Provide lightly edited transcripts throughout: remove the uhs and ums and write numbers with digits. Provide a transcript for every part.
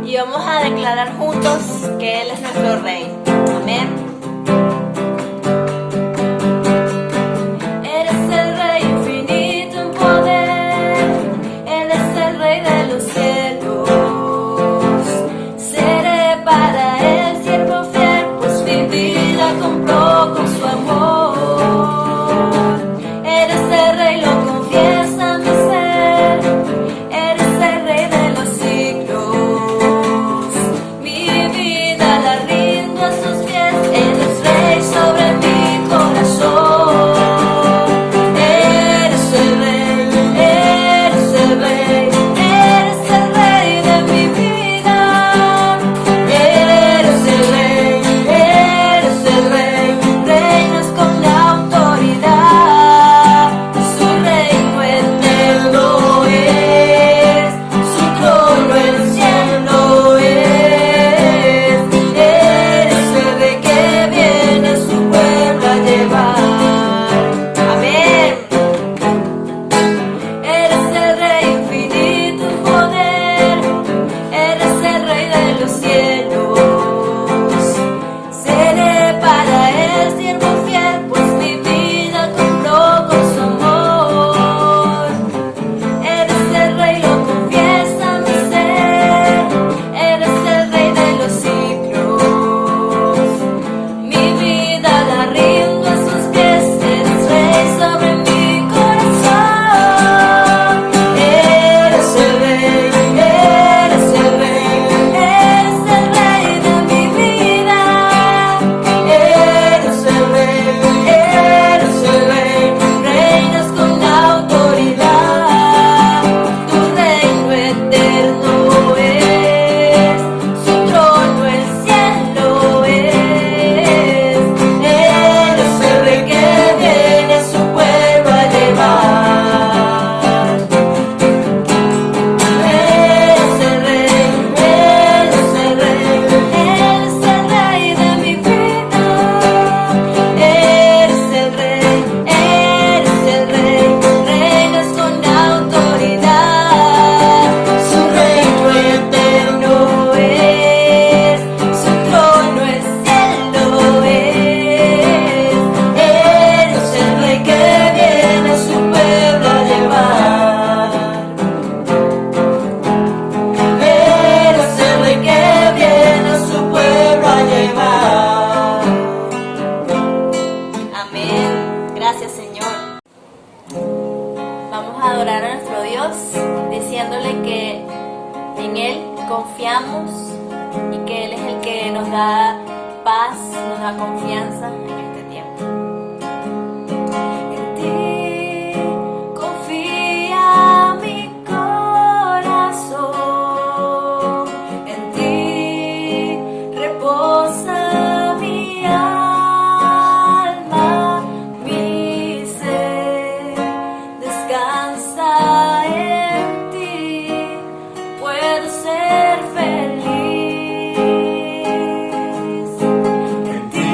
y vamos a declarar juntos que Él es nuestro Rey. Amén. Eres el Rey infinito en poder, Él es el Rey de los cielos. Seré para Él siervo fiel, pues mi vida compró con su amor. Eres el Rey, lo confiesa mi ser, eres el Rey de los siglos. Mi vida la rindo a sus pies, eres Rey sobre mi corazón. Eres el Rey, eres el Rey, eres el Rey de mi vida. Eres el Rey, reinas con autoridad. Su reino eterno es, su trono el cielo es. Eres el Rey que viene a su pueblo a llevar. Amén. Eres el Rey infinito en poder, eres el Rey de los cielos. Seré para Él siervo fiel, pues mi vida compró con su amor. Eres el Rey, lo confiesa mi ser, eres el Rey de los siglos. Mi vida la rindo a sus pies, eres Rey sobre mi corazón. Eres el Rey, eres el Rey, eres el Rey de mi vida. Eres el Rey, reinas con autoridad. Tu reino eterno es, su trono el cielo es. Eres el Rey que viene a su pueblo a llevar. Eres el Rey, eres el Rey, eres el Rey de mi vida. Eres el Rey, reinas con autoridad. Su reino eterno es, su trono el cielo es. Eres el Rey que viene a su pueblo a llevar. Eres el Rey que viene a su pueblo a llevar. Amén. Gracias, Señor. Vamos a adorar a nuestro Dios, diciéndole que en Él confiamos y que Él es el que nos da paz, nos da confianza en este tiempo. En ti confía mi corazón, en ti reposa mi alma, mi ser descansa en ti, puedo ser feliz. En ti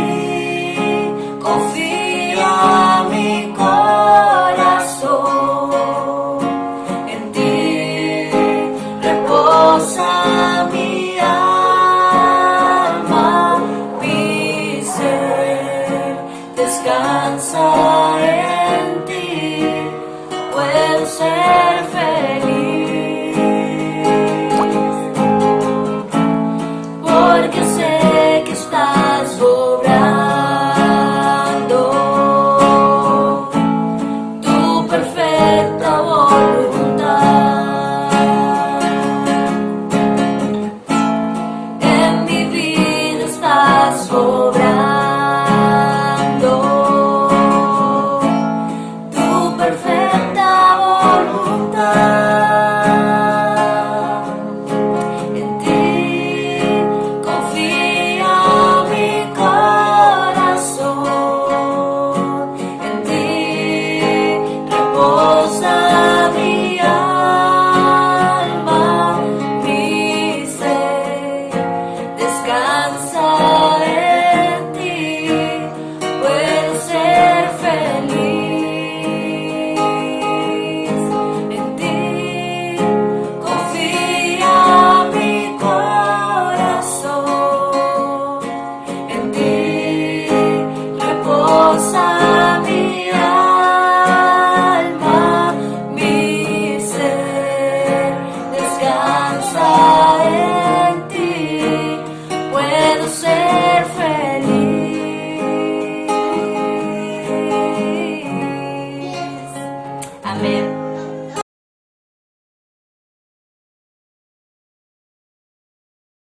Amén.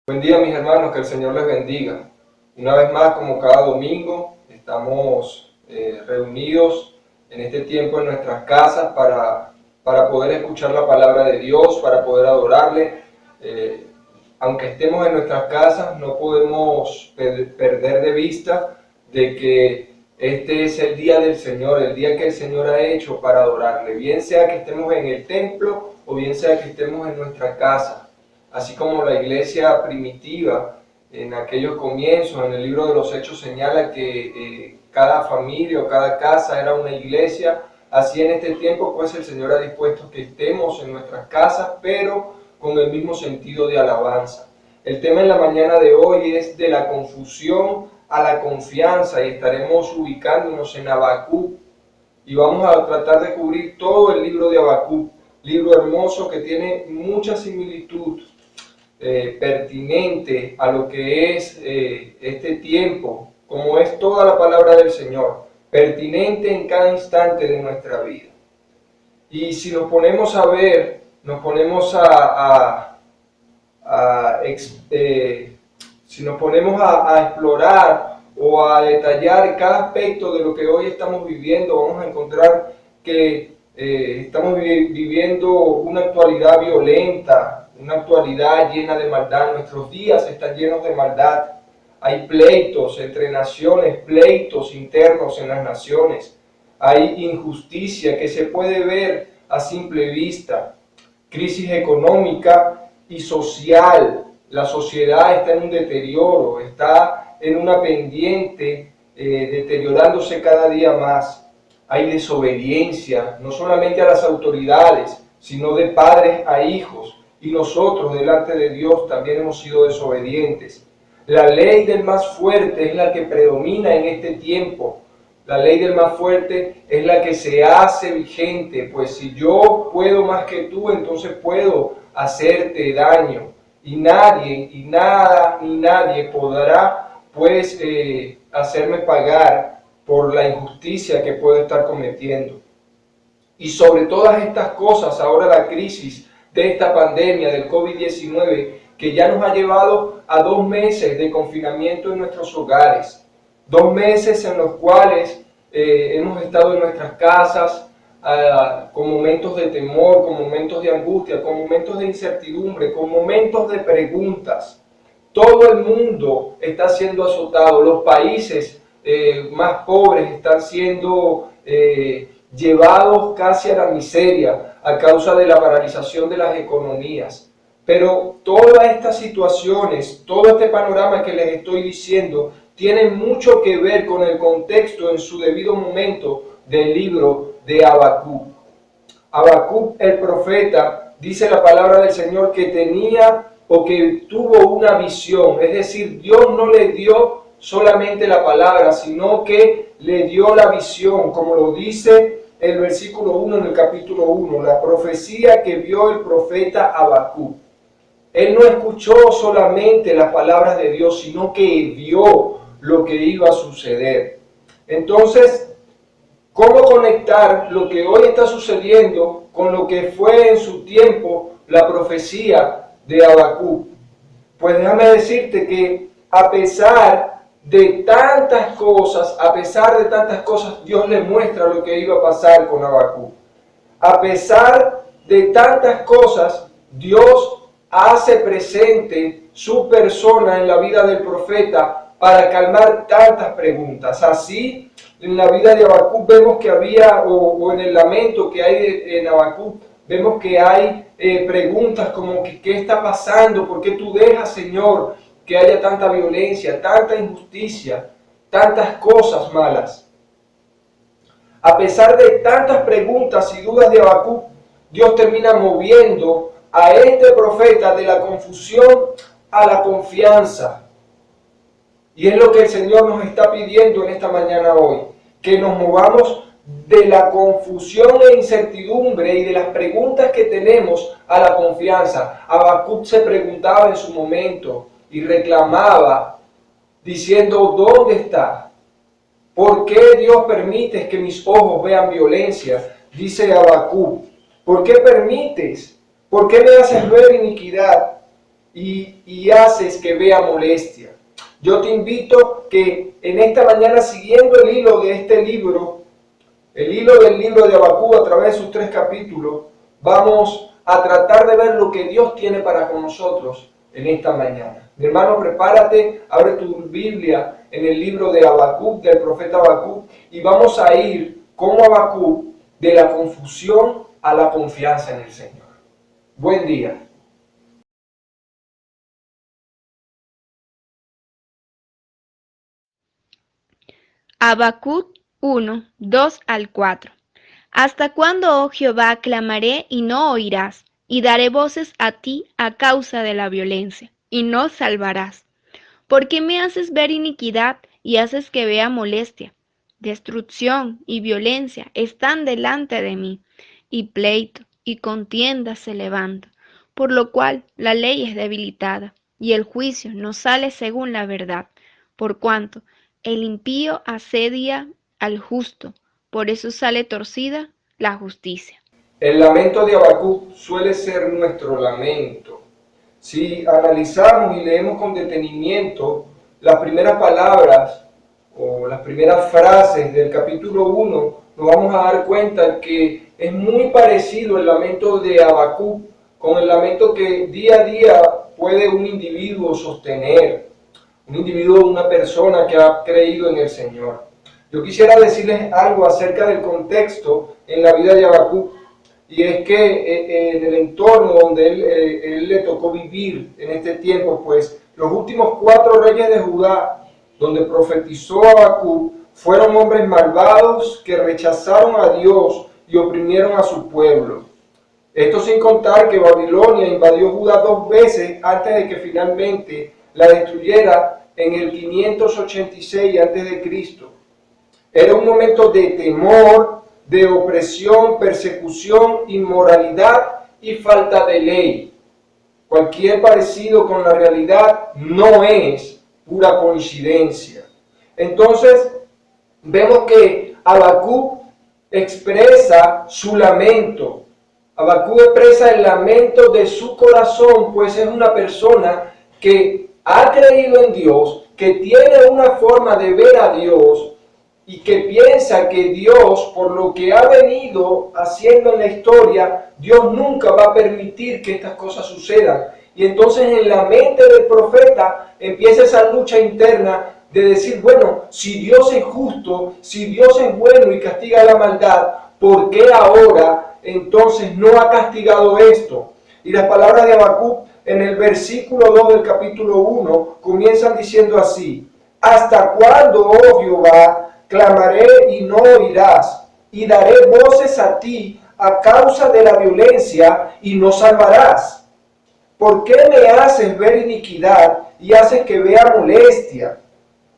Buen día, mis hermanos, que el Señor les bendiga. Una vez más, como cada domingo, estamos reunidos en este tiempo en nuestras casas para poder escuchar la palabra de Dios, para poder adorarle. Aunque estemos en nuestras casas, no podemos perder de vista de que este es el día del Señor, el día que el Señor ha hecho para adorarle, bien sea que estemos en el templo o bien sea que estemos en nuestra casa. Así como la iglesia primitiva, en aquellos comienzos, en el libro de los Hechos señala que cada familia o cada casa era una iglesia, así en este tiempo pues el Señor ha dispuesto que estemos en nuestras casas, pero con el mismo sentido de alabanza. El tema en la mañana de hoy es de la confusión a la confianza y estaremos ubicándonos en Habacuc y vamos a tratar de cubrir todo el libro de Habacuc, libro hermoso que tiene mucha similitud pertinente a lo que es este tiempo, como es toda la palabra del Señor, pertinente en cada instante de nuestra vida. Y si nos ponemos a ver, nos ponemos si nos ponemos a explorar o a detallar cada aspecto de lo que hoy estamos viviendo, vamos a encontrar que estamos viviendo una actualidad violenta, una actualidad llena de maldad. Nuestros días están llenos de maldad. Hay pleitos entre naciones, pleitos internos en las naciones. Hay injusticia que se puede ver a simple vista. Crisis económica y social. La sociedad está en un deterioro, está en una pendiente, deteriorándose cada día más. Hay desobediencia, no solamente a las autoridades, sino de padres a hijos. Y nosotros delante de Dios también hemos sido desobedientes. La ley del más fuerte es la que predomina en este tiempo. La ley del más fuerte es la que se hace vigente, pues si yo puedo más que tú, entonces puedo hacerte daño. Y nadie, y nada, ni nadie podrá, pues, hacerme pagar por la injusticia que puedo estar cometiendo. Y sobre todas estas cosas, ahora la crisis de esta pandemia del COVID-19 que ya nos ha llevado a 2 meses de confinamiento en nuestros hogares, 2 meses en los cuales hemos estado en nuestras casas con momentos de temor, con momentos de angustia, con momentos de incertidumbre, con momentos de preguntas. Todo el mundo está siendo azotado, los países más pobres están siendo llevados casi a la miseria a causa de la paralización de las economías. Pero todas estas situaciones, todo este panorama que les estoy diciendo, tiene mucho que ver con el contexto en su debido momento del libro de Habacuc. Habacuc, el profeta, dice la palabra del Señor que tenía o que tuvo una visión, es decir, Dios no le dio solamente la palabra, sino que le dio la visión, como lo dice el versículo 1 en el capítulo 1, la profecía que vio el profeta Habacuc. Él no escuchó solamente las palabras de Dios, sino que vio lo que iba a suceder. Entonces, ¿cómo conectar lo que hoy está sucediendo con lo que fue en su tiempo la profecía de Habacuc? Pues déjame decirte que a pesar de tantas cosas, Dios le muestra lo que iba a pasar con Habacuc. A pesar de tantas cosas, Dios hace presente su persona en la vida del profeta para calmar tantas preguntas. Así, en la vida de Habacuc vemos que había, o en el lamento que hay en Habacuc, vemos que hay preguntas como que, ¿qué está pasando? ¿Por qué tú dejas, Señor, que haya tanta violencia, tanta injusticia, tantas cosas malas? A pesar de tantas preguntas y dudas de Habacuc, Dios termina moviendo a este profeta de la confusión a la confianza. Y es lo que el Señor nos está pidiendo en esta mañana hoy, que nos movamos de la confusión e incertidumbre y de las preguntas que tenemos a la confianza. Habacuc se preguntaba en su momento y reclamaba, diciendo, ¿dónde está? ¿Por qué Dios permite que mis ojos vean violencia? dice Habacuc: ¿por qué permites? ¿Por qué me haces ver iniquidad y haces que vea molestia? Yo te invito que en esta mañana, siguiendo el hilo de este libro, el hilo del libro de Habacuc a través de sus 3 capítulos, vamos a tratar de ver lo que Dios tiene para con nosotros en esta mañana. Mi hermano, prepárate, abre tu Biblia en el libro de Habacuc, del profeta Habacuc, y vamos a ir como Habacuc de la confusión a la confianza en el Señor. Buen día. Habacuc 1, 2 al 4. ¿Hasta cuándo, oh Jehová, clamaré y no oirás? Y daré voces a ti a causa de la violencia, y no salvarás. ¿Por qué me haces ver iniquidad y haces que vea molestia? Destrucción y violencia están delante de mí, y pleito y contienda se levanta, por lo cual la ley es debilitada, y el juicio no sale según la verdad, por cuanto el impío asedia al justo, por eso sale torcida la justicia. El lamento de Habacuc suele ser nuestro lamento. Si analizamos y leemos con detenimiento las primeras palabras o las primeras frases del capítulo 1, nos vamos a dar cuenta que es muy parecido el lamento de Habacuc con el lamento que día a día puede un individuo sostener, un individuo, una persona que ha creído en el Señor. Yo quisiera decirles algo acerca del contexto en la vida de Habacuc, y es que en el entorno donde él le tocó vivir en este tiempo, pues los últimos 4 reyes de Judá, donde profetizó Habacuc, fueron hombres malvados que rechazaron a Dios y oprimieron a su pueblo. Esto sin contar que Babilonia invadió Judá 2 veces antes de que finalmente la destruyera en el 586 a.C. Era un momento de temor, de opresión, persecución, inmoralidad y falta de ley. Cualquier parecido con la realidad no es pura coincidencia. Entonces, vemos que Habacuc expresa su lamento. Habacuc expresa el lamento de su corazón, pues es una persona que ha creído en Dios, que tiene una forma de ver a Dios y que piensa que Dios, por lo que ha venido haciendo en la historia, Dios nunca va a permitir que estas cosas sucedan. Y entonces en la mente del profeta empieza esa lucha interna de decir, bueno, si Dios es justo, si Dios es bueno y castiga la maldad, ¿por qué ahora entonces no ha castigado esto? Y las palabras de Habacuc en el versículo 2 del capítulo 1 comienzan diciendo así: ¿hasta cuándo, oh Jehová, clamaré y no oirás? Y daré voces a ti a causa de la violencia y no salvarás. ¿Por qué me haces ver iniquidad y haces que vea molestia?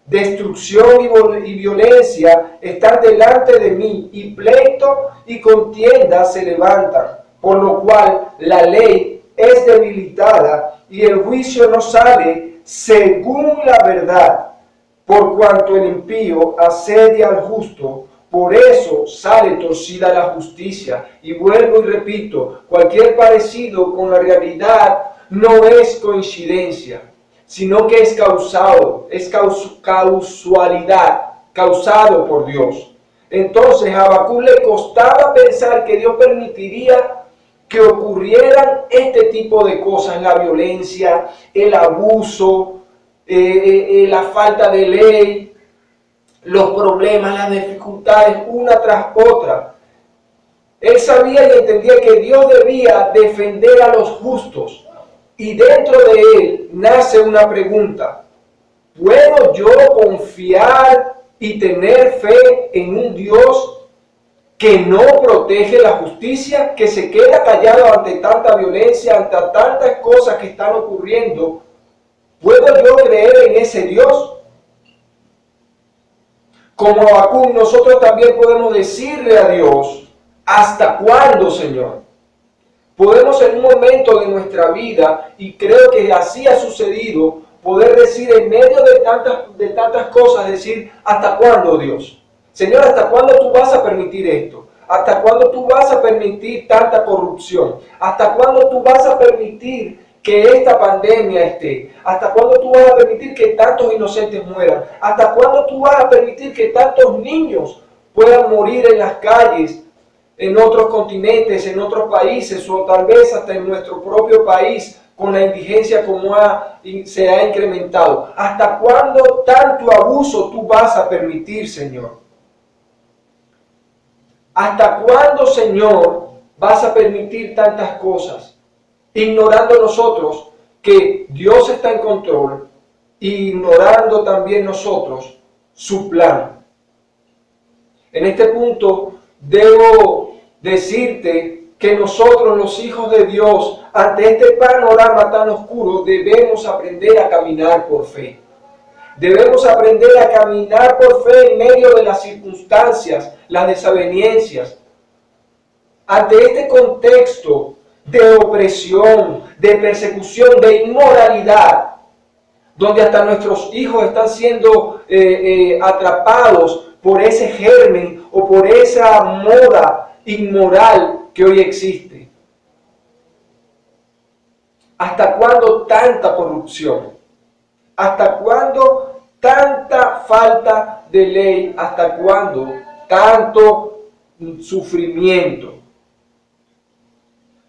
Destrucción y violencia están delante de mí, y pleito y contienda se levantan, por lo cual la ley es debilitada y el juicio no sale según la verdad. Por cuanto el impío asedia al justo, por eso sale torcida la justicia. Y vuelvo y repito, cualquier parecido con la realidad no es coincidencia, sino que es causado, es causalidad, causado por Dios. Entonces a Habacuc le costaba pensar que Dios permitiría que ocurrieran este tipo de cosas: la violencia, el abuso, la falta de ley, los problemas, las dificultades, una tras otra. Él sabía y entendía que Dios debía defender a los justos. Y dentro de él nace una pregunta: ¿puedo yo confiar y tener fe en un Dios que no protege la justicia, que se queda callado ante tanta violencia, ante tantas cosas que están ocurriendo? ¿Puedo yo creer en ese Dios? Como Habacuc, nosotros también podemos decirle a Dios: ¿hasta cuándo, Señor? Podemos en un momento de nuestra vida, y creo que así ha sucedido, poder decir en medio de tantas cosas, decir: ¿hasta cuándo, Dios? Señor, ¿hasta cuándo tú vas a permitir esto? ¿Hasta cuándo tú vas a permitir tanta corrupción? ¿Hasta cuándo tú vas a permitir que esta pandemia esté? ¿Hasta cuándo tú vas a permitir que tantos inocentes mueran? ¿Hasta cuándo tú vas a permitir que tantos niños puedan morir en las calles, en otros continentes, en otros países o tal vez hasta en nuestro propio país con la indigencia como se ha incrementado? ¿Hasta cuándo tanto abuso tú vas a permitir, Señor? ¿Hasta cuándo, Señor, vas a permitir tantas cosas, ignorando nosotros que Dios está en control e ignorando también nosotros su plan? En este punto debo decirte que nosotros, los hijos de Dios, ante este panorama tan oscuro, debemos aprender a caminar por fe. Debemos aprender a caminar por fe en medio de las circunstancias, las desavenencias. Ante este contexto de opresión, de persecución, de inmoralidad, donde hasta nuestros hijos están siendo atrapados por ese germen o por esa moda inmoral que hoy existe. ¿Hasta cuándo tanta corrupción? ¿Hasta cuándo tanta falta de ley? ¿Hasta cuándo tanto sufrimiento?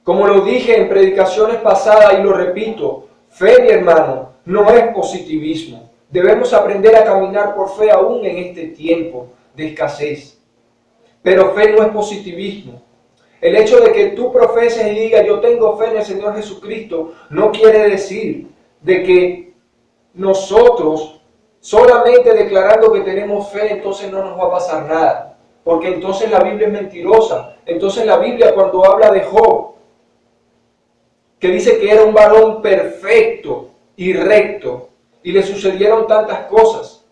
Como lo dije en predicaciones pasadas y lo repito, fe, mi hermano, no es positivismo. Debemos aprender a caminar por fe aún en este tiempo de escasez. Pero fe no es positivismo. El hecho de que tú profeses y digas yo tengo fe en el Señor Jesucristo no quiere decir de que nosotros solamente declarando que tenemos fe entonces no nos va a pasar nada. Porque entonces la Biblia es mentirosa. Entonces la Biblia cuando habla de Job, que dice que era un varón perfecto y recto, y le sucedieron tantas cosas.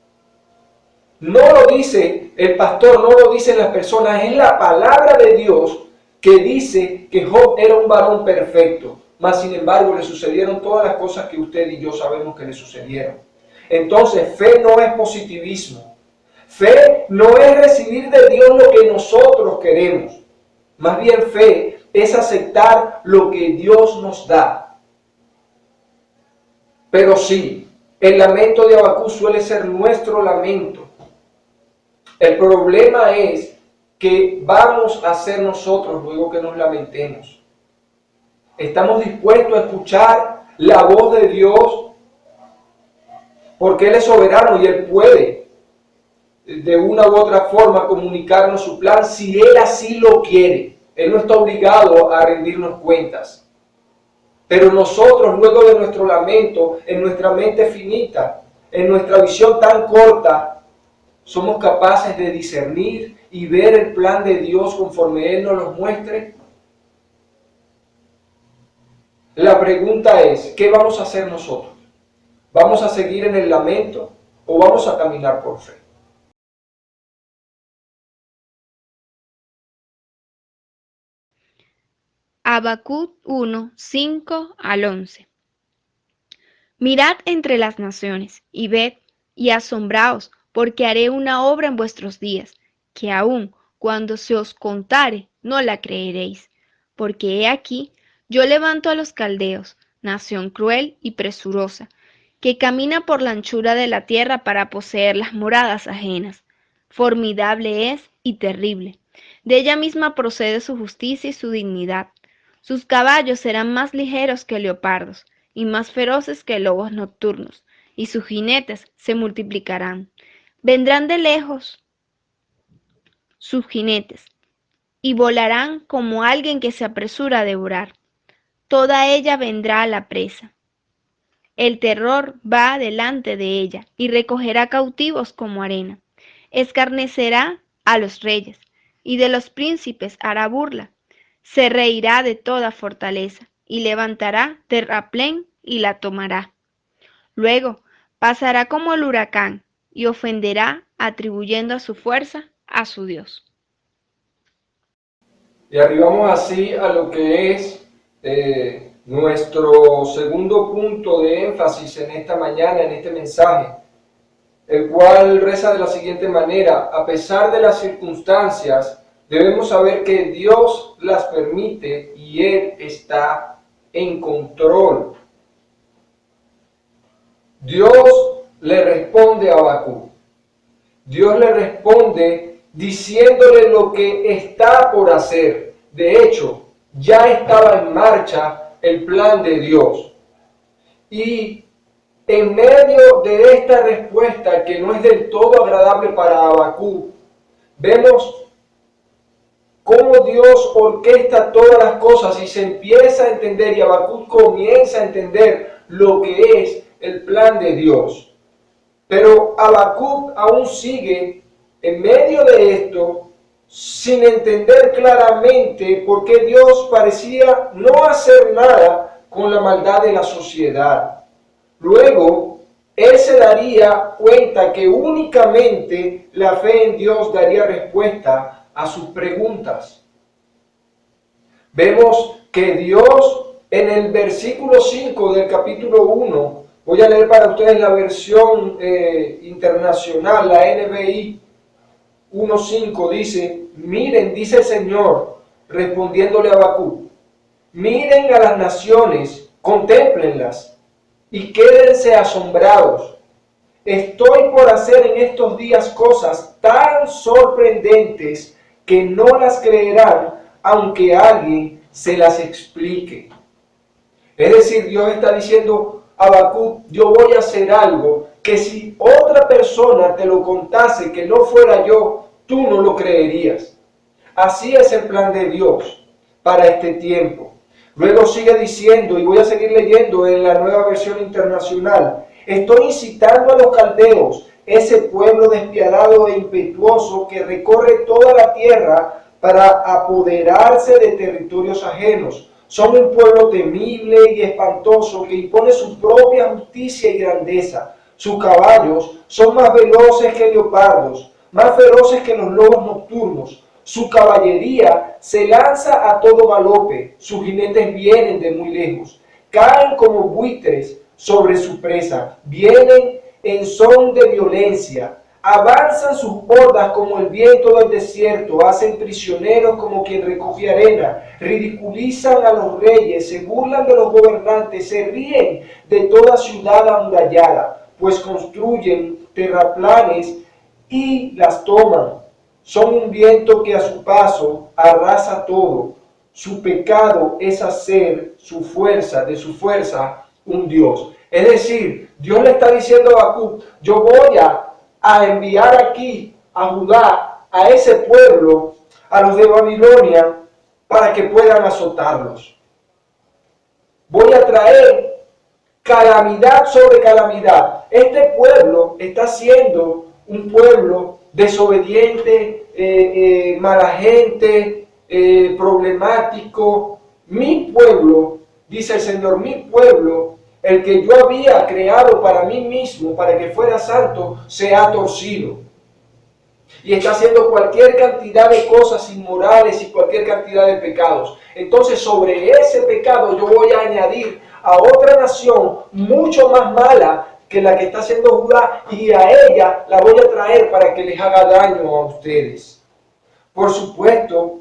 No lo dice el pastor, no lo dicen las personas, es la palabra de Dios que dice que Job era un varón perfecto, mas sin embargo le sucedieron todas las cosas que usted y yo sabemos que le sucedieron. Entonces, fe no es positivismo. Fe no es recibir de Dios lo que nosotros queremos. Más bien fe es aceptar lo que Dios nos da. Pero sí, el lamento de Habacuc suele ser nuestro lamento. El problema es que vamos a hacer nosotros luego que nos lamentemos. ¿Estamos dispuestos a escuchar la voz de Dios? Porque Él es soberano y Él puede de una u otra forma comunicarnos su plan si Él así lo quiere. Él no está obligado a rendirnos cuentas. Pero nosotros, luego de nuestro lamento, en nuestra mente finita, en nuestra visión tan corta, somos capaces de discernir y ver el plan de Dios conforme Él nos lo muestre. La pregunta es, ¿qué vamos a hacer nosotros? ¿Vamos a seguir en el lamento o vamos a caminar por fe? Habacuc 1, 5 al 11. Mirad entre las naciones, y ved, y asombraos, porque haré una obra en vuestros días, que aun cuando se os contare, no la creeréis. Porque he aquí, yo levanto a los caldeos, nación cruel y presurosa, que camina por la anchura de la tierra para poseer las moradas ajenas. Formidable es y terrible. De ella misma procede su justicia y su dignidad. Sus caballos serán más ligeros que leopardos, y más feroces que lobos nocturnos, y sus jinetes se multiplicarán. Vendrán de lejos sus jinetes, y volarán como alguien que se apresura a devorar. Toda ella vendrá a la presa. El terror va delante de ella, y recogerá cautivos como arena. Escarnecerá a los reyes, y de los príncipes hará burla. Se reirá de toda fortaleza, y levantará terraplén y la tomará. Luego pasará como el huracán, y ofenderá atribuyendo a su fuerza a su Dios. Y arribamos así a lo que es nuestro segundo punto de énfasis en esta mañana, en este mensaje, el cual reza de la siguiente manera: a pesar de las circunstancias, debemos saber que Dios las permite y Él está en control. Dios le responde a Habacuc. Dios le responde diciéndole lo que está por hacer. De hecho, ya estaba en marcha el plan de Dios. Y en medio de esta respuesta, que no es del todo agradable para Habacuc, vemos cómo Dios orquesta todas las cosas y se empieza a entender, y Habacuc comienza a entender lo que es el plan de Dios. Pero Habacuc aún sigue en medio de esto sin entender claramente por qué Dios parecía no hacer nada con la maldad de la sociedad. Luego, él se daría cuenta que únicamente la fe en Dios daría respuesta a sus preguntas. Vemos que Dios en el versículo 5 del capítulo 1, voy a leer para ustedes la versión internacional, la NBI 1.5, dice: miren, dice el Señor, respondiéndole a Habacuc, miren a las naciones, contémplenlas y quédense asombrados. Estoy por hacer en estos días cosas tan sorprendentes que no las creerán, aunque alguien se las explique. Es decir, Dios está diciendo a Habacuc, yo voy a hacer algo que si otra persona te lo contase que no fuera yo, tú no lo creerías. Así es el plan de Dios para este tiempo. Luego sigue diciendo, y voy a seguir leyendo en la Nueva Versión Internacional: estoy incitando a los caldeos, ese pueblo despiadado e impetuoso que recorre toda la tierra para apoderarse de territorios ajenos. Son un pueblo temible y espantoso que impone su propia justicia y grandeza. Sus caballos son más veloces que leopardos, más feroces que los lobos nocturnos. Su caballería se lanza a todo galope, sus jinetes vienen de muy lejos, caen como buitres sobre su presa, vienen en son de violencia, avanzan sus hordas como el viento del desierto, hacen prisioneros como quien recoge arena, ridiculizan a los reyes, se burlan de los gobernantes, se ríen de toda ciudad amurallada, pues construyen terraplanes y las toman. Son un viento que a su paso arrasa todo. Su pecado es hacer de su fuerza, un Dios. Es decir, Dios le está diciendo a Habacuc, yo voy a enviar aquí a Judá, a ese pueblo, a los de Babilonia, para que puedan azotarlos. Voy a traer calamidad sobre calamidad. Este pueblo está siendo un pueblo desobediente, mala gente, problemático. Mi pueblo, dice el Señor, mi pueblo, el que yo había creado para mí mismo, para que fuera santo, se ha torcido. Y está haciendo cualquier cantidad de cosas inmorales y cualquier cantidad de pecados. Entonces, sobre ese pecado yo voy a añadir a otra nación mucho más mala que la que está haciendo Judá, y a ella la voy a traer para que les haga daño a ustedes. Por supuesto,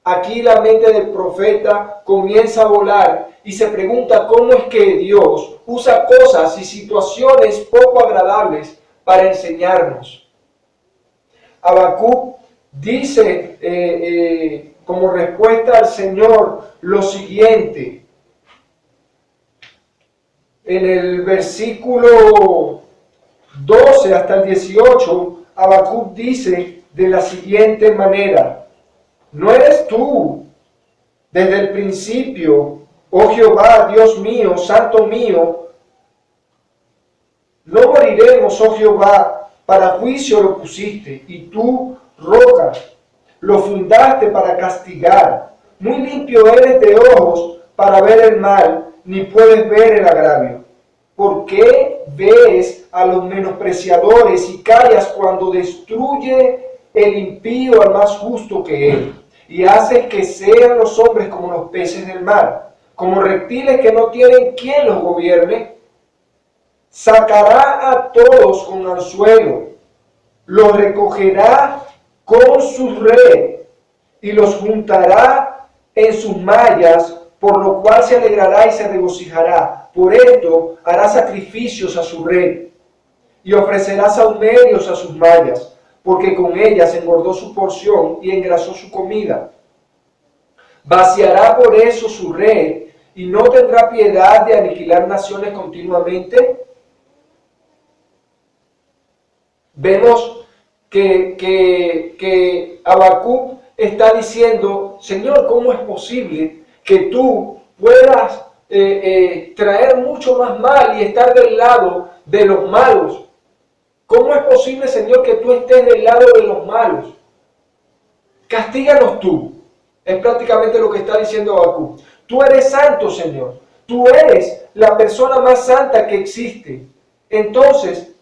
aquí la mente del profeta comienza a volar y se pregunta cómo es que Dios usa cosas y situaciones poco agradables para enseñarnos. Habacuc dice como respuesta al Señor lo siguiente. En el versículo 12 hasta el 18, Habacuc dice de la siguiente manera: ¿no eres tú desde el principio, oh Jehová, Dios mío, santo mío? No moriremos, oh Jehová, para juicio lo pusiste, y tú, roca, lo fundaste para castigar. Muy limpio eres de ojos para ver el mal, ni puedes ver el agravio. ¿Por qué ves a los menospreciadores y callas cuando destruye el impío al más justo que él? Y haces que sean los hombres como los peces del mar, como reptiles que no tienen quien los gobierne. Sacará a todos con anzuelo, los recogerá con su red, y los juntará en sus mallas, por lo cual se alegrará y se regocijará. Por esto hará sacrificios a su red y ofrecerá sahumerios a sus mallas, porque con ellas engordó su porción y engrasó su comida. Vaciará por eso su red y no tendrá piedad de aniquilar naciones continuamente. Vemos que Habacuc está diciendo: Señor, ¿cómo es posible que tú puedas traer mucho más mal y estar del lado de los malos? ¿Cómo es posible, Señor, que tú estés del lado de los malos? Castíganos tú. Es prácticamente lo que está diciendo Habacuc. Tú eres santo, Señor. Tú eres la persona más santa que existe. Entonces,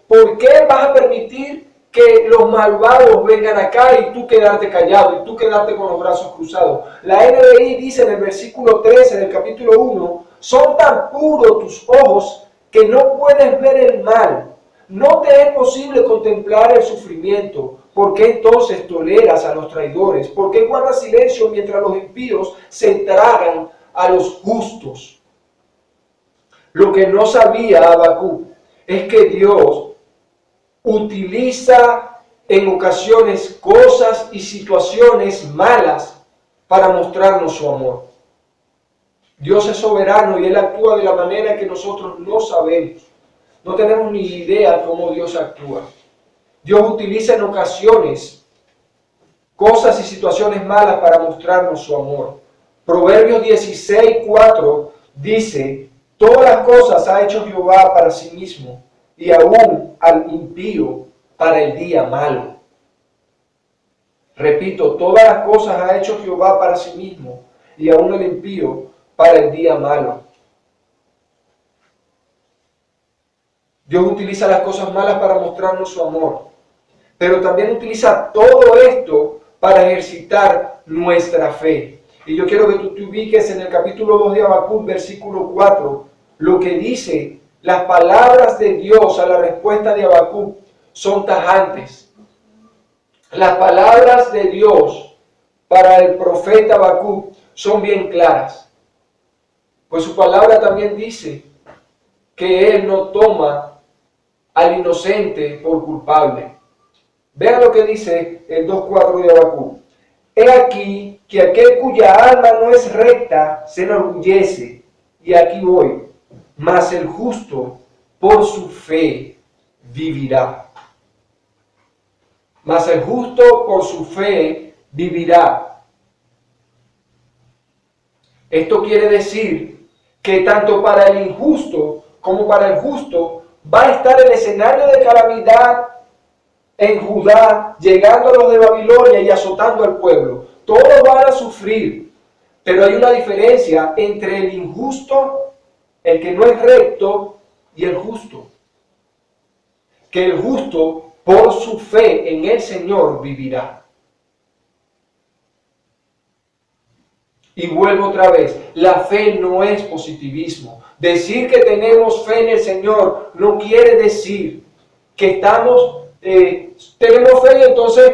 ¿por qué vas a permitir que los malvados vengan acá y tú quedarte callado y tú quedarte con los brazos cruzados? La NBI dice en el versículo 13 del capítulo 1: son tan puros tus ojos que no puedes ver el mal. No te es posible contemplar el sufrimiento. ¿Por qué entonces toleras a los traidores? ¿Por qué guardas silencio mientras los impíos se tragan a los justos? Lo que no sabía Habacuc es que Dios utiliza en ocasiones cosas y situaciones malas para mostrarnos su amor. Dios es soberano y Él actúa de la manera que nosotros no sabemos. No tenemos ni idea cómo Dios actúa. Dios utiliza en ocasiones cosas y situaciones malas para mostrarnos su amor. Proverbios 16:4 dice: todas las cosas ha hecho Jehová para sí mismo, y aún al impío para el día malo. Repito, todas las cosas ha hecho Jehová para sí mismo, y aún al impío para el día malo. Dios utiliza las cosas malas para mostrarnos su amor, pero también utiliza todo esto para ejercitar nuestra fe. Y yo quiero que tú te ubiques en el capítulo 2 de Habacuc, versículo 4, lo que dice. Las palabras de Dios a la respuesta de Habacuc son tajantes. Las palabras de Dios para el profeta Habacuc son bien claras. Pues su palabra también dice que Él no toma al inocente por culpable. Vean lo que dice el 2:4 de Habacuc. He aquí que aquel cuya alma no es recta se enorgullece, y aquí voy, mas el justo por su fe vivirá. Mas el justo por su fe vivirá. Esto quiere decir que tanto para el injusto como para el justo va a estar el escenario de calamidad en Judá, llegando a los de Babilonia y azotando al pueblo. Todos van a sufrir, pero hay una diferencia entre el injusto, el que no es recto, y el justo. Que el justo, por su fe en el Señor, vivirá. Y vuelvo otra vez, la fe no es positivismo. Decir que tenemos fe en el Señor no quiere decir que tenemos fe y entonces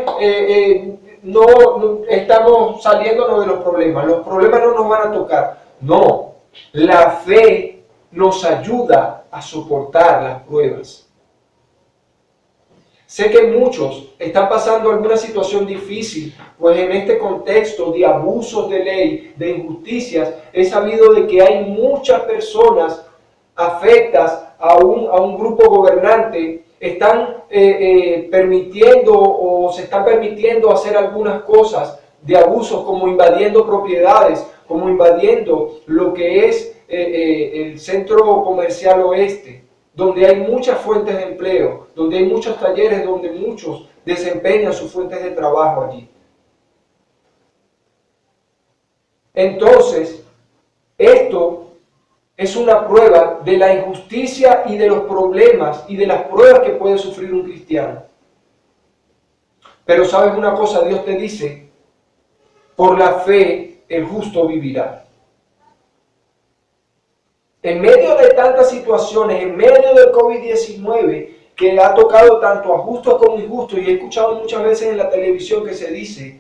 no estamos saliéndonos de los problemas. Los problemas no nos van a tocar. No, la fe nos ayuda a soportar las pruebas. Sé que muchos están pasando alguna situación difícil, pues en este contexto de abusos de ley, de injusticias, he sabido de que hay muchas personas afectas a un grupo gobernante, están permitiendo o se están permitiendo hacer algunas cosas de abusos, como invadiendo propiedades, como invadiendo lo que es el centro comercial oeste, donde hay muchas fuentes de empleo, donde hay muchos talleres, donde muchos desempeñan sus fuentes de trabajo allí. Entonces, esto es una prueba de la injusticia y de los problemas y de las pruebas que puede sufrir un cristiano. Pero ¿sabes una cosa? Dios te dice, por la fe el justo vivirá. En medio de tantas situaciones, en medio del COVID-19, que ha tocado tanto a justos como injustos, y he escuchado muchas veces en la televisión que se dice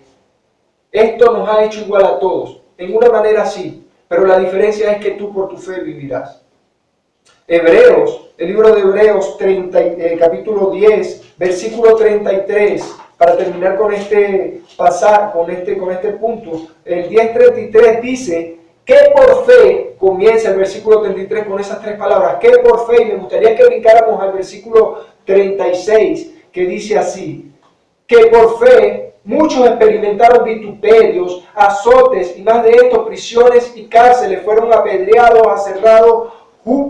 Esto nos ha hecho igual a todos. En una manera sí, pero la diferencia es que tú por tu fe vivirás. Hebreos, el libro de Hebreos capítulo 10, versículo 33, para terminar con este pasaje, con este punto, el 10:33 dice que por fe, comienza el versículo 33 con esas tres palabras, que por fe, y me gustaría que brincáramos al versículo 36, que dice así, que por fe muchos experimentaron vituperios, azotes, y más de esto, prisiones y cárceles, fueron apedreados, aserrados,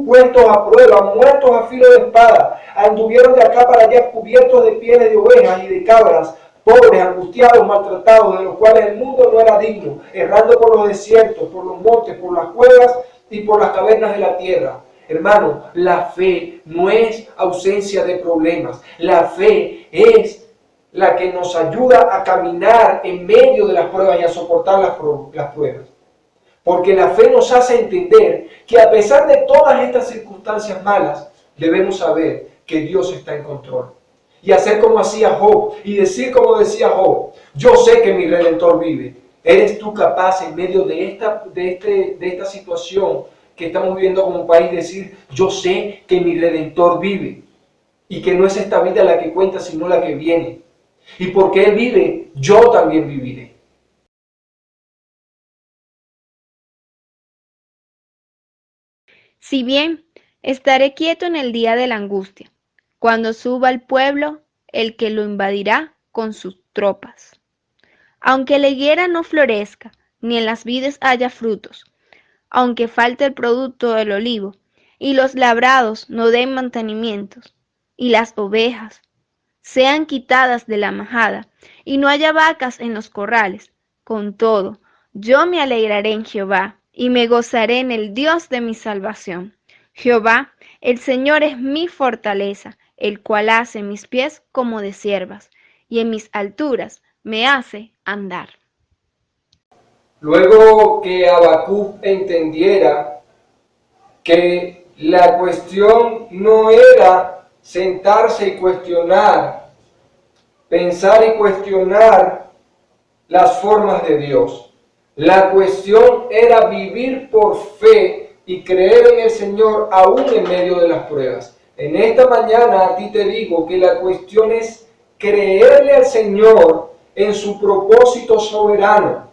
puestos a prueba, muertos a filo de espada, anduvieron de acá para allá cubiertos de pieles de ovejas y de cabras, pobres, angustiados, maltratados, de los cuales el mundo no era digno, errando por los desiertos, por los montes, por las cuevas y por las cavernas de la tierra. Hermano, la fe no es ausencia de problemas, la fe es la que nos ayuda a caminar en medio de las pruebas y a soportar las pruebas. Porque la fe nos hace entender que a pesar de todas estas circunstancias malas, debemos saber que Dios está en control. Y hacer como hacía Job, y decir como decía Job, yo sé que mi Redentor vive. ¿Eres tú capaz en medio de esta situación que estamos viviendo como país decir, yo sé que mi Redentor vive? Y que no es esta vida la que cuenta, sino la que viene. Y porque Él vive, yo también viviré. Si bien estaré quieto en el día de la angustia, cuando suba el pueblo, el que lo invadirá con sus tropas. Aunque la higuera no florezca, ni en las vides haya frutos, aunque falte el producto del olivo, y los labrados no den mantenimientos, y las ovejas sean quitadas de la majada, y no haya vacas en los corrales, con todo, yo me alegraré en Jehová, y me gozaré en el Dios de mi salvación. Jehová, el Señor es mi fortaleza, el cual hace mis pies como de ciervas, y en mis alturas me hace andar. Luego que Habacuc entendiera que la cuestión no era sentarse y cuestionar, pensar y cuestionar las formas de Dios. La cuestión era vivir por fe y creer en el Señor aún en medio de las pruebas. En esta mañana a ti te digo que la cuestión es creerle al Señor en su propósito soberano.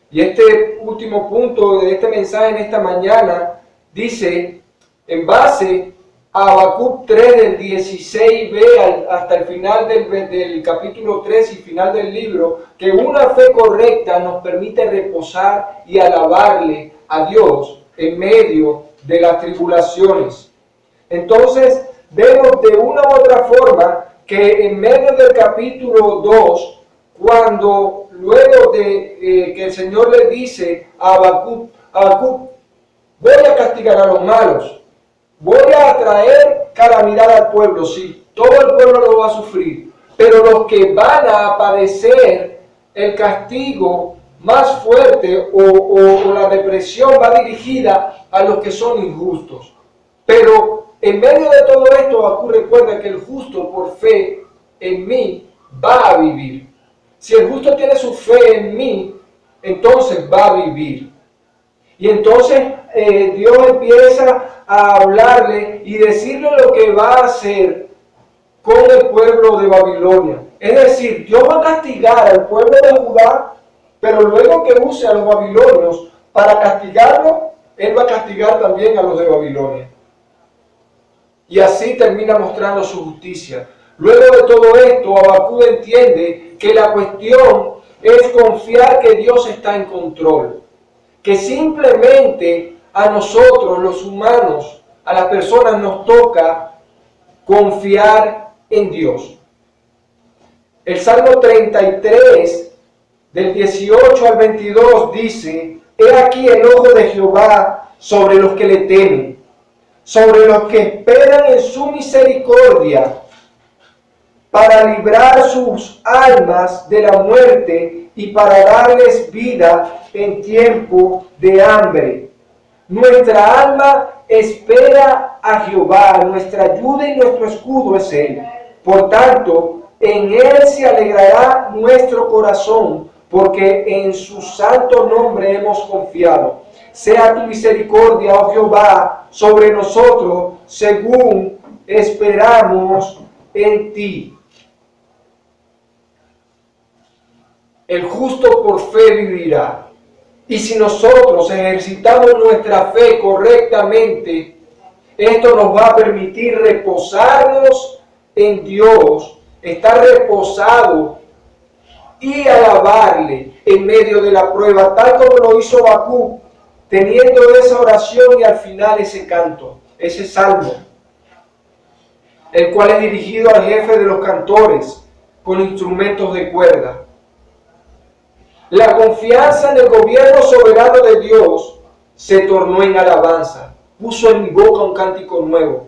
Y este último punto de este mensaje en esta mañana dice, en base a Habacuc 3 del 16b hasta el final del capítulo 3 y final del libro, que una fe correcta nos permite reposar y alabarle a Dios en medio de las tribulaciones. Entonces, vemos de una u otra forma que en medio del capítulo 2, cuando luego de que el Señor le dice a Habacuc, voy a castigar a los malos, voy a traer calamidad al pueblo, sí, todo el pueblo lo va a sufrir, pero los que van a padecer el castigo más fuerte o la depresión va dirigida a los que son injustos. Pero en medio de todo esto, Habacuc recuerda que el justo por fe en mí va a vivir. Si el justo tiene su fe en mí, entonces va a vivir. Y entonces Dios empieza a hablarle y decirle lo que va a hacer con el pueblo de Babilonia. Es decir, Dios va a castigar al pueblo de Judá, pero luego que use a los babilonios para castigarlo, Él va a castigar también a los de Babilonia. Y así termina mostrando su justicia. Luego de todo esto, Habacuc entiende que la cuestión es confiar que Dios está en control. Que simplemente a nosotros, los humanos, a las personas nos toca confiar en Dios. El Salmo 33, del 18 al 22, dice, he aquí el ojo de Jehová sobre los que le temen, sobre los que esperan en su misericordia, para librar sus almas de la muerte y para darles vida en tiempo de hambre. Nuestra alma espera a Jehová, nuestra ayuda y nuestro escudo es Él. Por tanto, en Él se alegrará nuestro corazón, porque en su santo nombre hemos confiado. Sea tu misericordia, oh Jehová, sobre nosotros, según esperamos en ti. El justo por fe vivirá. Y si nosotros ejercitamos nuestra fe correctamente, esto nos va a permitir reposarnos en Dios, estar reposado y alabarle en medio de la prueba, tal como lo hizo Habacuc, teniendo esa oración y al final ese canto, ese salmo, el cual es dirigido al jefe de los cantores con instrumentos de cuerda. La confianza en el gobierno soberano de Dios se tornó en alabanza. Puso en mi boca un cántico nuevo.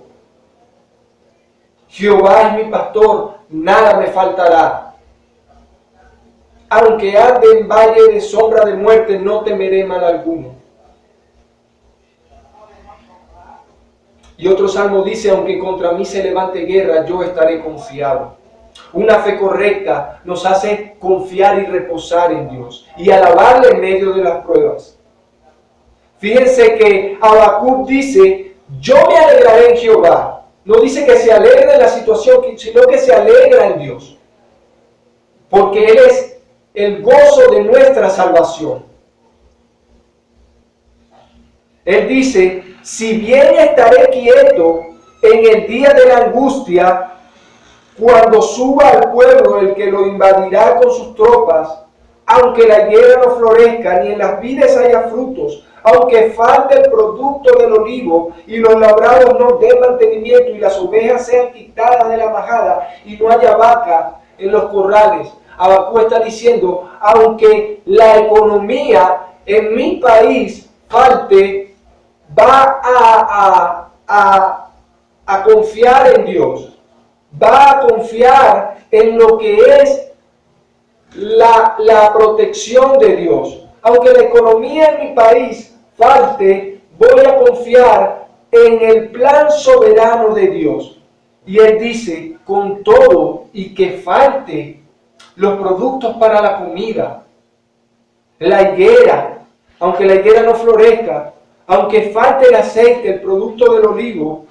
Jehová es mi pastor, nada me faltará. Aunque ande en valle de sombra de muerte, no temeré mal alguno. Y otro salmo dice, aunque contra mí se levante guerra, yo estaré confiado. Una fe correcta nos hace confiar y reposar en Dios y alabarle en medio de las pruebas. Fíjense que Habacuc dice, yo me alegraré en Jehová. No dice que se alegra en la situación, sino que se alegra en Dios. Porque Él es el gozo de nuestra salvación. Él dice, si bien estaré quieto en el día de la angustia, cuando suba al pueblo el que lo invadirá con sus tropas, aunque la higuera no florezca, ni en las vides haya frutos, aunque falte el producto del olivo, y los labrados no den mantenimiento, y las ovejas sean quitadas de la majada, y no haya vaca en los corrales. Habacuc está diciendo, aunque la economía en mi país falte, va a confiar en Dios. Va a confiar en lo que es la protección de Dios. Aunque la economía en mi país falte, voy a confiar en el plan soberano de Dios. Y Él dice, con todo y que falte los productos para la comida, la higuera, aunque la higuera no florezca, aunque falte el aceite, el producto del olivo,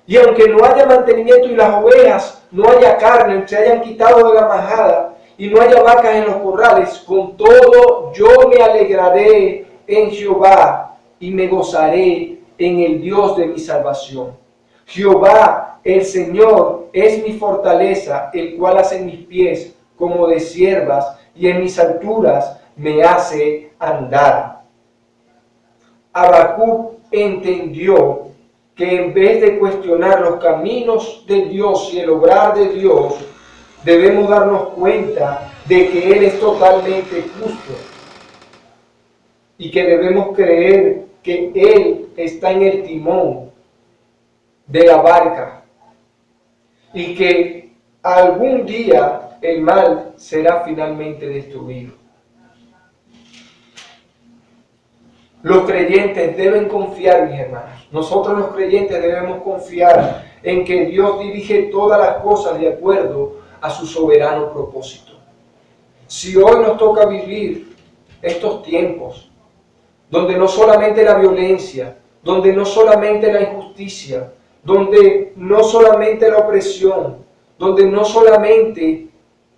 y aunque no haya mantenimiento y las ovejas no haya carne, se hayan quitado de la majada y no haya vacas en los corrales, con todo yo me alegraré en Jehová y me gozaré en el Dios de mi salvación. Jehová, el Señor, es mi fortaleza, el cual hace mis pies como de ciervas y en mis alturas me hace andar. Habacuc entendió que en vez de cuestionar los caminos de Dios y el obrar de Dios, debemos darnos cuenta de que Él es totalmente justo y que debemos creer que Él está en el timón de la barca y que algún día el mal será finalmente destruido. Los creyentes deben confiar, mis hermanos. Nosotros los creyentes debemos confiar en que Dios dirige todas las cosas de acuerdo a su soberano propósito. Si hoy nos toca vivir estos tiempos, donde no solamente la violencia, donde no solamente la injusticia, donde no solamente la opresión, donde no solamente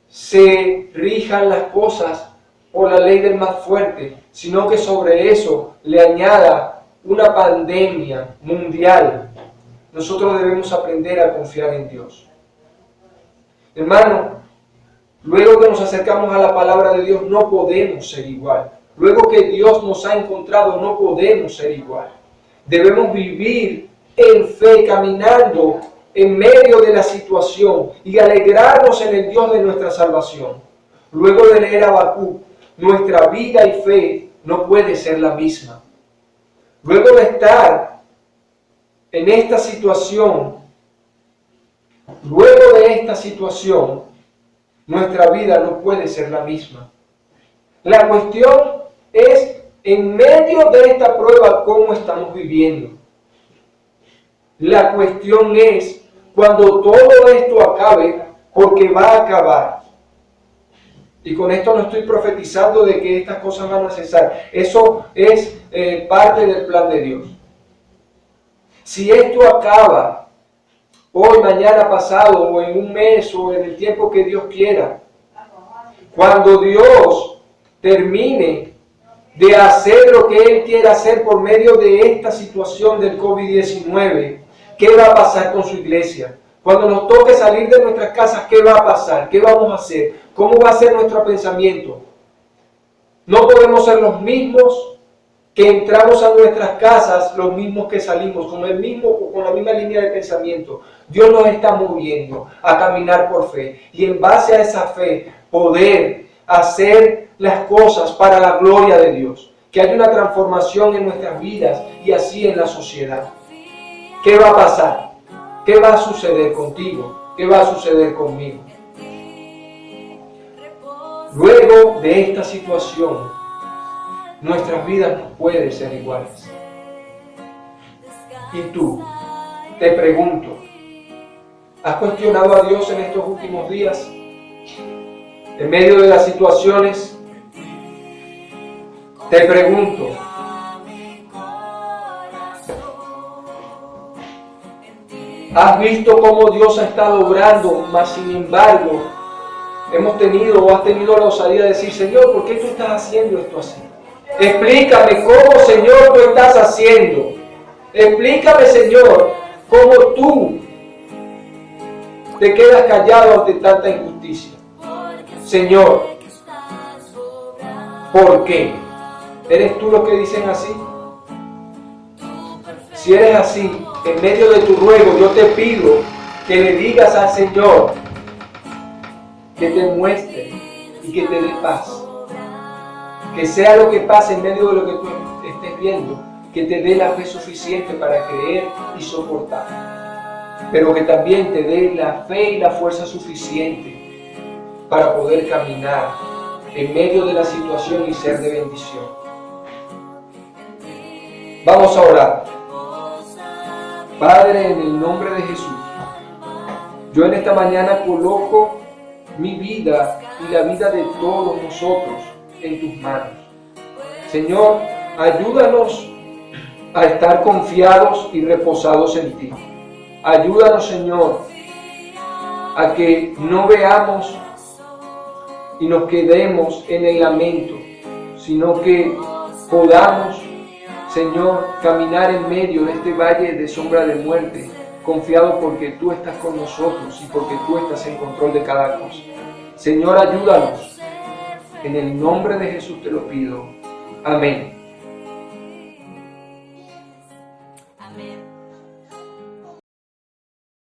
se rijan las cosas por la ley del más fuerte, sino que sobre eso le añada una pandemia mundial, nosotros debemos aprender a confiar en Dios. Hermano, luego que nos acercamos a la palabra de Dios, no podemos ser igual. Luego que Dios nos ha encontrado, no podemos ser igual. Debemos vivir en fe, caminando en medio de la situación y alegrarnos en el Dios de nuestra salvación. Luego de leer Habacuc, nuestra vida y fe no puede ser la misma. Luego de estar en esta situación, nuestra vida no puede ser la misma. La cuestión es, en medio de esta prueba, cómo estamos viviendo. La cuestión es, cuando todo esto acabe, porque va a acabar, Y con esto no estoy profetizando de que estas cosas van a cesar. Eso es parte del plan de Dios. Si esto acaba hoy, mañana, pasado, o en un mes, o en el tiempo que Dios quiera, cuando Dios termine de hacer lo que Él quiere hacer por medio de esta situación del COVID-19, ¿qué va a pasar con su iglesia? Cuando nos toque salir de nuestras casas, ¿qué va a pasar? ¿Qué vamos a hacer? ¿Cómo va a ser nuestro pensamiento? No podemos ser los mismos que entramos a nuestras casas, los mismos que salimos, con la misma línea de pensamiento. Dios nos está moviendo a caminar por fe y en base a esa fe poder hacer las cosas para la gloria de Dios. Que haya una transformación en nuestras vidas y así en la sociedad. ¿Qué va a pasar? ¿Qué va a suceder contigo? ¿Qué va a suceder conmigo? Luego de esta situación, nuestras vidas no pueden ser iguales. Y tú, te pregunto, ¿has cuestionado a Dios en estos últimos días? En medio de las situaciones, te pregunto, ¿has visto cómo Dios ha estado obrando, mas sin embargo, hemos tenido o has tenido la osadía de decir, Señor, ¿por qué tú estás haciendo esto así? Explícame cómo, Señor, tú estás haciendo. Explícame, Señor, cómo tú te quedas callado ante tanta injusticia. Señor, ¿por qué? ¿Eres tú los que dicen así? Si eres así, en medio de tu ruego, yo te pido que le digas al Señor que te muestre y que te dé paz. Que sea lo que pase en medio de lo que tú estés viendo, que te dé la fe suficiente para creer y soportar. Pero que también te dé la fe y la fuerza suficiente para poder caminar en medio de la situación y ser de bendición. Vamos a orar. Padre, en el nombre de Jesús, yo en esta mañana coloco mi vida y la vida de todos nosotros en tus manos. Señor, ayúdanos a estar confiados y reposados en ti. Ayúdanos, Señor, a que no veamos y nos quedemos en el lamento, sino que podamos, Señor, caminar en medio de este valle de sombra de muerte, confiado porque tú estás con nosotros y porque tú estás en control de cada cosa. Señor, ayúdanos. En el nombre de Jesús te lo pido. Amén.